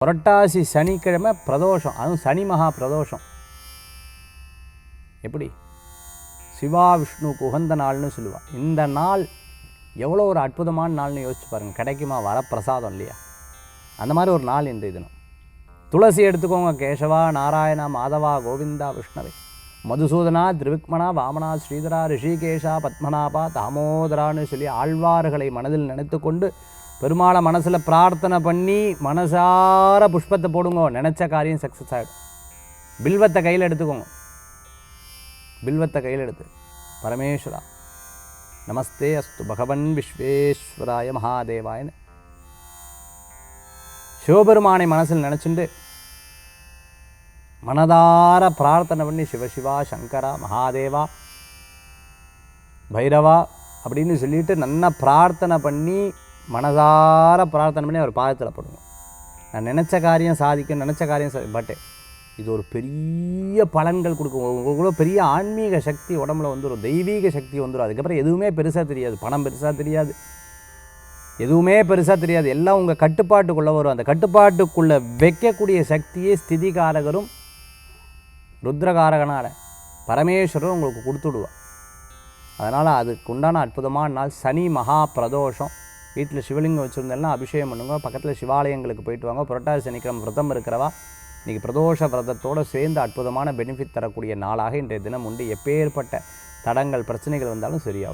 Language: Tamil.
புரட்டாசி சனிக்கிழமை பிரதோஷம், அதுவும் சனி மகா பிரதோஷம். எப்படி சிவா விஷ்ணுக்கு உகந்த நாள்னு சொல்லுவாள். இந்த நாள் எவ்வளோ ஒரு அற்புதமான நாள்னு யோசிச்சு பாருங்கள். கிடைக்குமா வரப்பிரசாதம் இல்லையா? அந்த மாதிரி ஒரு நாள் இன்றைய தினம். துளசி எடுத்துக்கோங்க. கேசவா, நாராயணா, மாதவா, கோவிந்தா, விஷ்ணவே, மதுசூதனா, திரிவிக்மனா, வாமனா, ஸ்ரீதரா, ரிஷிகேஷா, பத்மநாபா, தாமோதரான்னு சொல்லி ஆழ்வார்களை மனதில் நினைத்து கொண்டு பெருமாளை மனசில் பிரார்த்தனை பண்ணி மனசார புஷ்பத்தை போடுங்க. நினச்ச காரியம் சக்ஸஸ் ஆகிடும். பில்வத்தை கையில் எடுத்துக்கோங்க. பில்வத்தை கையில் எடுத்து பரமேஸ்வரா நமஸ்தே அஸ்து பகவன் விஸ்வேஸ்வராய மகாதேவாயன்னு சிவபெருமானை மனசில் நினச்சிண்டு மனதார பிரார்த்தனை பண்ணி சிவசிவா, சங்கரா, மகாதேவா, பைரவா அப்படின்னு சொல்லிட்டு நல்லா பிரார்த்தனை பண்ணி மனதார பிரார்த்தனை பண்ணி அவர் பாதத்தில் போடுங்க. நான் நினச்ச காரியம் சாதிக்கும், நினச்ச காரியம் பட் இது ஒரு பெரிய பலன்கள் கொடுக்கும். உங்களுக்குள்ள பெரிய ஆன்மீக சக்தி உடம்புல வந்துடும், தெய்வீக சக்தி வந்துடும். அதுக்கப்புறம் எதுவுமே பெருசாக தெரியாது. பணம் பெருசாக தெரியாது, எதுவுமே பெருசாக தெரியாது. எல்லாம் உங்கள் கட்டுப்பாட்டுக்குள்ளே வரும். அந்த கட்டுப்பாட்டுக்குள்ளே வைக்கக்கூடிய சக்தியே ஸ்திதிகாரகரும் ருத்ரகாரகனால பரமேஸ்வரரும் உங்களுக்கு கொடுத்துடுவார். அதனால் அதுக்கு உண்டான அற்புதமான நாள் சனி மகா பிரதோஷம். வீட்டில் சிவலிங்கம் வச்சுருந்தெல்லாம் அபிஷேகம் பண்ணுங்க. பக்கத்தில் சிவாலயங்களுக்கு போயிட்டு வாங்க. புரட்டாசி சனிக்கிழமை விரதம் இருக்கிறவா இன்றைக்கி பிரதோஷ விரதத்தோடு சேர்ந்து அற்புதமான பெனிஃபிட் தரக்கூடிய நாளாக இன்றைய தினம் உண்டு. எப்பேற்பட்ட தடங்கள் பிரச்சனைகள் வந்தாலும் சரியாகும்.